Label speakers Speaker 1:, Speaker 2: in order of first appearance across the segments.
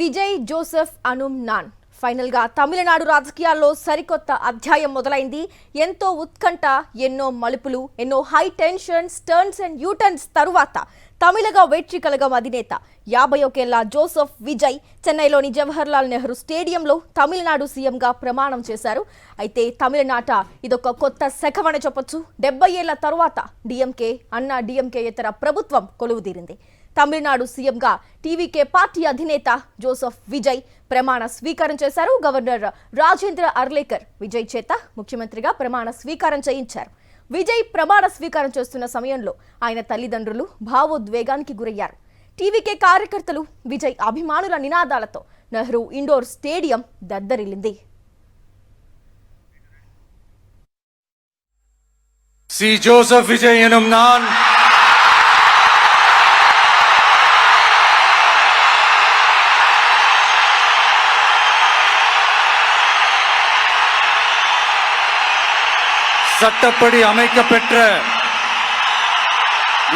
Speaker 1: Vijay Joseph అనుమ్ non final గా తమిళనాడు రాజకీయాల్లో సరికొత్త అధ్యాయం మొదలైంది. ఎంతో ఉత్కంఠ, ఎన్నో మలుపులు, ఎన్నో high tensions, turns and U-turns తరువాత తమిళగా వెట్రి కళగం అధినేత 51 జోసెఫ్ విజయ్ చెన్నైలోని జవహర్లాల్ నెహ్రూ స్టేడియంలో తమిళనాడు సీఎంగా ప్రమాణం చేశారు. అయితే తమిళనాట ఇదొక కొత్త శకమని చెప్పొచ్చు. 70 ఏళ్ల తరువాత డిఎంకే అన్నా డిఎంకే ఇతర ప్రభుత్వం కొలువుదీరింది. తమిళనాడు సీఎంగా టీవీకే పార్టీ అధినేత జోసెఫ్ విజయ్ ప్రమాణ స్వీకారం చేశారు. గవర్నర్ రాజేంద్ర అర్లేకర్ విజయ్ చేత ముఖ్యమంత్రిగా ప్రమాణ స్వీకారం చేయించారు. విజయ్ ప్రమాణ స్వీకారం చేస్తున్న సమయంలో ఆయన తల్లిదండ్రులు భావోద్వేగానికి గురయ్యారు. టీవీకే కార్యకర్తలు, విజయ్ అభిమానుల నినాదాలతో నెహ్రూ ఇండోర్ స్టేడియం దద్దరిల్లింది.
Speaker 2: సి జోసెఫ్ విజయ్ ఎనుమ్ నాన్ சட்டப்படி அமைக்கப்பெற்ற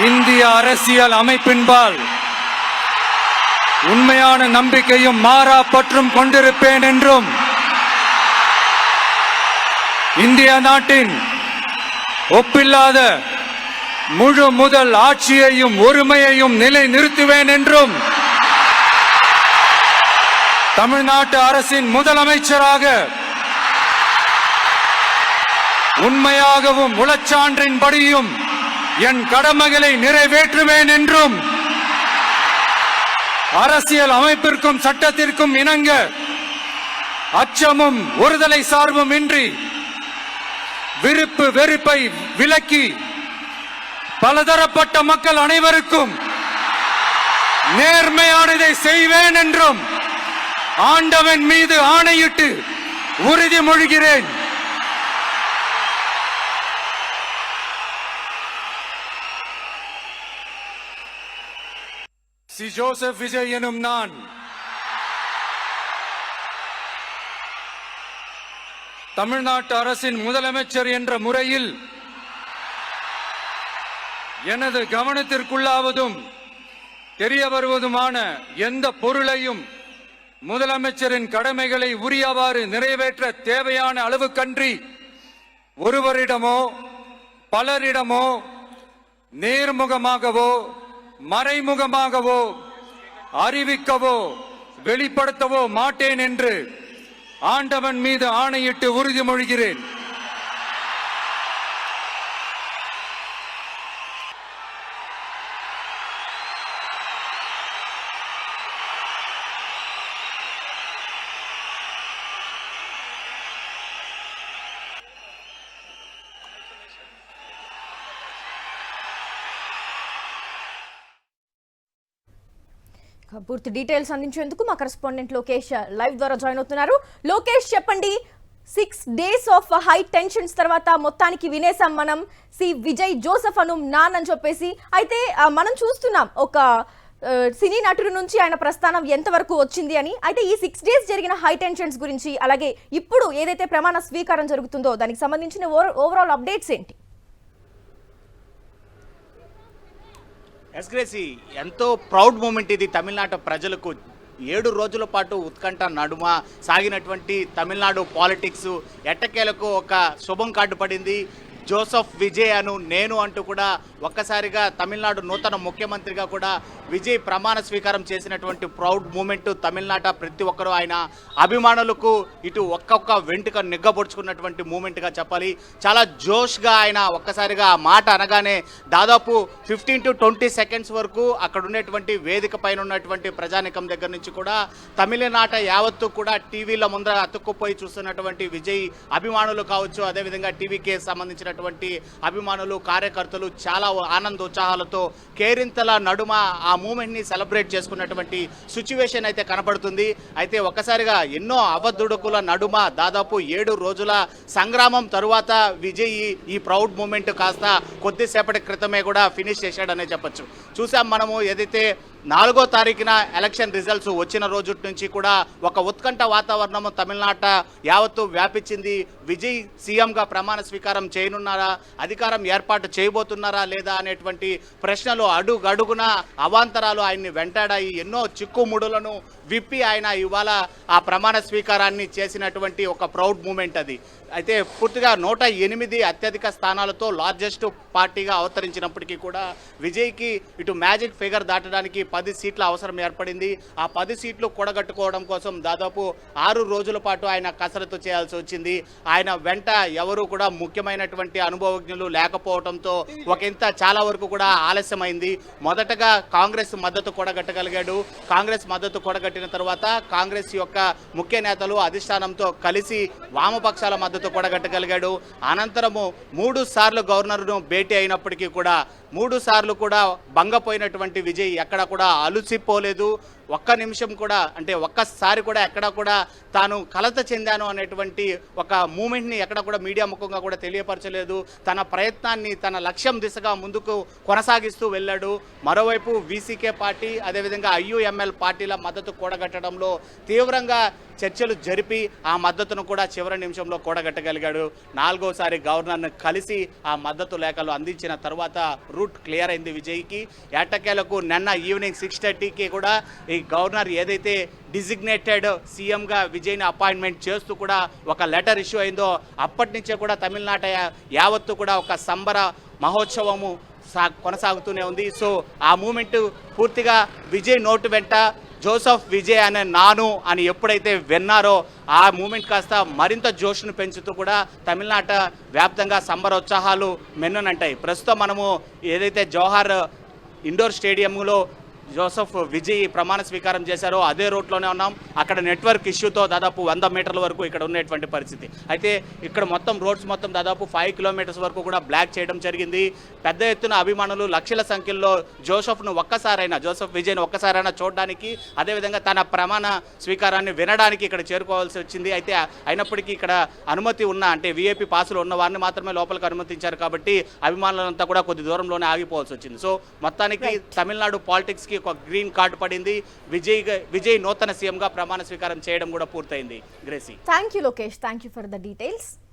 Speaker 2: இந்திய அரசியல் அமைப்பின்பால் உண்மையான நம்பிக்கையும் மாறா பற்றும் கொண்டிருப்பேன் என்றும் இந்திய நாட்டின் ஒப்பில்லாத முழு முதல் ஆட்சியையும் ஒருமையையும் நிலைநிறுத்துவேன் என்றும் தமிழ்நாட்டு அரசின் முதலமைச்சராக உண்மையாகவும் உளச்சான்றின்படியும் என் கடமைகளை நிறைவேற்றுவேன் என்றும் அரசியல் அமைப்பிற்கும் சட்டத்திற்கும் இணங்க அச்சமும் ஒருதலை சார்பும் இன்றி விருப்பு வெறுப்பை விலக்கி பலதரப்பட்ட மக்கள் அனைவருக்கும் நேர்மையானதை செய்வேன் என்றும் ஆண்டவன் மீது ஆணையிட்டு உறுதிமொழிகிறேன். சி ஜோசப் விஜய் எனும் நான் தமிழ்நாட்டு அரசின் முதலமைச்சர் என்ற முறையில் எனது கவனத்திற்குள்ளாவதும் தெரிய வருவதுமான எந்த பொருளையும் முதலமைச்சரின் கடமைகளை உரியவாறு நிறைவேற்ற தேவையான அளவுக்கன்றி ஒருவரிடமோ பலரிடமோ நேர்முகமாகவோ மறைமுகமாகவோ அறிவிக்கவோ வெளிப்படுத்தவோ மாட்டேன் என்று ஆண்டவன் மீது ஆணையிட்டு உறுதிமொழிகிறேன்.
Speaker 1: పూర్తి డీటెయిల్స్ అందించేందుకు మా కరెస్పాండెంట్ లోకేష్ లైవ్ ద్వారా జాయిన్ అవుతున్నారు. లోకేష్, చెప్పండి, 6 days ఆఫ్ హై టెన్షన్స్ తర్వాత మొత్తానికి వినేసాం మనం సి విజయ్ జోసెఫ్ అనుమ్ నాన్ అని చెప్పేసి. అయితే మనం చూస్తున్నాం ఒక సినీ నటుడి నుంచి ఆయన ప్రస్థానం ఎంతవరకు వచ్చింది అని. అయితే ఈ 6 days జరిగిన హై టెన్షన్స్ గురించి, అలాగే ఇప్పుడు ఏదైతే ప్రమాణ స్వీకారం జరుగుతుందో దానికి సంబంధించిన ఓవరాల్ అప్డేట్స్ ఏంటి?
Speaker 3: ఎస్గ్రేసి, ఎంతో ప్రౌడ్ మూమెంట్ ఇది తమిళనాడు ప్రజలకు. 7 రోజుల పాటు ఉత్కంఠ నడుమ సాగినటువంటి తమిళనాడు పాలిటిక్స్ ఎట్టకేలకు ఒక శుభం కార్డు పడింది. జోసెఫ్ విజయ్ అను నేను అంటూ కూడా ఒక్కసారిగా తమిళనాడు నూతన ముఖ్యమంత్రిగా కూడా విజయ్ ప్రమాణ స్వీకారం చేసినటువంటి ప్రౌడ్ మూమెంట్ తమిళనాట ప్రతి ఒక్కరూ ఆయన అభిమానులకు ఇటు ఒక్కొక్క వెంటుక నిగ్గబొడుచుకున్నటువంటి మూమెంట్గా చెప్పాలి. చాలా జోష్గా ఆయన ఒక్కసారిగా ఆ మాట అనగానే దాదాపు 15 to 20 seconds వరకు అక్కడ ఉండేటువంటి వేదిక పైన ఉన్నటువంటి ప్రజానికం దగ్గర నుంచి కూడా తమిళనాట యావత్తు కూడా టీవీల ముందర అతుక్కుపోయి చూస్తున్నటువంటి విజయ్ అభిమానులు కావచ్చు, అదేవిధంగా టీవీకి సంబంధించిన అభిమానులు, కార్యకర్తలు చాలా ఆనందోత్సాహాలతో కేరింతల నడుమ ఆ మూమెంట్ని సెలబ్రేట్ చేసుకున్నటువంటి సిచ్యువేషన్ అయితే కనపడుతుంది. అయితే ఒక్కసారిగా ఎన్నో అవధుడుకుల నడుమ దాదాపు 7 రోజుల సంగ్రామం తరువాత విజయ్ ఈ ప్రౌడ్ మూమెంట్ కాస్త కొద్దిసేపటి క్రితమే కూడా ఫినిష్ చేశాడనే చెప్పచ్చు. చూసాం మనము ఏదైతే 4వ తారీఖున ఎలక్షన్ రిజల్ట్స్ వచ్చిన రోజు నుంచి కూడా ఒక ఉత్కంఠ వాతావరణం తమిళనాట యావత్తు వ్యాపించింది. విజయ్ సీఎంగా ప్రమాణ స్వీకారం చేయనున్నారా, అధికారం ఏర్పాటు చేయబోతున్నారా లేదా అనేటువంటి ప్రశ్నలు అడుగడుగున అవాంతరాలు ఆయన్ని వెంటాడాయి. ఎన్నో చిక్కుముడులను విప్పి ఆయన ఇవాళ ఆ ప్రమాణ స్వీకారాన్ని చేసినటువంటి ఒక ప్రౌడ్ మూమెంట్ అది. అయితే పూర్తిగా 108 అత్యధిక స్థానాలతో లార్జెస్ట్ పార్టీగా అవతరించినప్పటికీ కూడా విజయ్కి ఇటు మ్యాజిక్ ఫిగర్ దాటడానికి 10 సీట్ల అవసరం ఏర్పడింది. ఆ 10 సీట్లు కూడగట్టుకోవడం కోసం దాదాపు 6 రోజుల పాటు ఆయన కసరత్తు చేయాల్సి వచ్చింది. ఆయన వెంట ఎవరు కూడా ముఖ్యమైనటువంటి అనుభవజ్ఞులు లేకపోవడంతో ఒకంత చాలా వరకు కూడా ఆలస్యమైంది. మొదటగా కాంగ్రెస్ మద్దతు కూడగట్టగలిగాడు. కాంగ్రెస్ మద్దతు కూడగట్టిన తర్వాత కాంగ్రెస్ యొక్క ముఖ్య నేతలు అధిష్టానంతో కలిసి వామపక్షాల మద్దతు కూడగట్టగలిగాడు. అనంతరము 3 సార్లు గవర్నర్ను భేటీ అయినప్పటికీ కూడా 3 సార్లు కూడా భంగపోయినటువంటి విజయ్ ఎక్కడ కూడా అలుసిపోలేదు. ఒక్క నిమిషం కూడా అంటే ఒక్కసారి కూడా ఎక్కడ కూడా తాను కలత చెందాను అనేటువంటి ఒక మూమెంట్ని ఎక్కడ కూడా మీడియా ముఖంగా కూడా తెలియపరచలేదు. తన ప్రయత్నాన్ని తన లక్ష్యం దిశగా ముందుకు కొనసాగిస్తూ వెళ్ళాడు. మరోవైపు వీసీకే పార్టీ అదేవిధంగా ఐయుఎంఎల్ పార్టీల మద్దతు కూడగట్టడంలో తీవ్రంగా చర్చలు జరిపి ఆ మద్దతును కూడా చివరి నిమిషంలో కూడగట్టగలిగాడు. 4వసారి గవర్నర్ను కలిసి ఆ మద్దతు లేఖలు అందించిన తర్వాత రూట్ క్లియర్ అయింది విజయ్కి. ఏటకేలకు నిన్న ఈవినింగ్ 6:30కి కూడా ఈ గవర్నర్ ఏదైతే డిజిగ్నేటెడ్ సీఎంగా విజయ్ని అపాయింట్మెంట్ చేస్తూ కూడా ఒక లెటర్ ఇష్యూ అయిందో అప్పటి నుంచే కూడా తమిళనాట యావత్తు కూడా ఒక సంబర మహోత్సవము కొనసాగుతూనే ఉంది. సో ఆ మూమెంట్ పూర్తిగా విజయ్ నోటు వెంట జోసెఫ్ విజయ్ అనే నాను అని ఎప్పుడైతే విన్నారో ఆ మూమెంట్ కాస్త మరింత జోష్ను పెంచుతూ కూడా తమిళనాట వ్యాప్తంగా సంబరోత్సాహాలు మెన్నునంటాయి. ప్రస్తుతం మనము ఏదైతే జవహర్ ఇండోర్ స్టేడియంలో జోసెఫ్ విజయ్ ప్రమాణ స్వీకారం చేశారో అదే రోడ్లోనే ఉన్నాం. అక్కడ నెట్వర్క్ ఇష్యూతో దాదాపు 100 మీటర్ల వరకు ఇక్కడ ఉన్నటువంటి పరిస్థితి. అయితే ఇక్కడ మొత్తం రోడ్స్ మొత్తం దాదాపు 5 కిలోమీటర్స్ వరకు కూడా బ్లాక్ చేయడం జరిగింది. పెద్ద ఎత్తున అభిమానులు లక్షల సంఖ్యలో జోసెఫ్ విజయ్ను ఒక్కసారైనా చూడడానికి అదేవిధంగా తన ప్రమాణ స్వీకారాన్ని వినడానికి ఇక్కడ చేరుకోవాల్సి వచ్చింది. అయితే అయినప్పటికీ ఇక్కడ అనుమతి ఉన్న అంటే విఐపి పాసులు ఉన్న వారిని మాత్రమే లోపలికి అనుమతించారు కాబట్టి అభిమానులంతా కూడా కొద్ది దూరంలోనే ఆగిపోవాల్సి వచ్చింది. సో మొత్తానికి తమిళనాడు పాలిటిక్స్కి ఒక గ్రీన్ కార్డు పడింది. విజయ్ నూతన సీఎంగా ప్రమాణ స్వీకారం చేయడం కూడా పూర్తయింది. Gracie,
Speaker 1: thank you Lokesh, thank you for the details.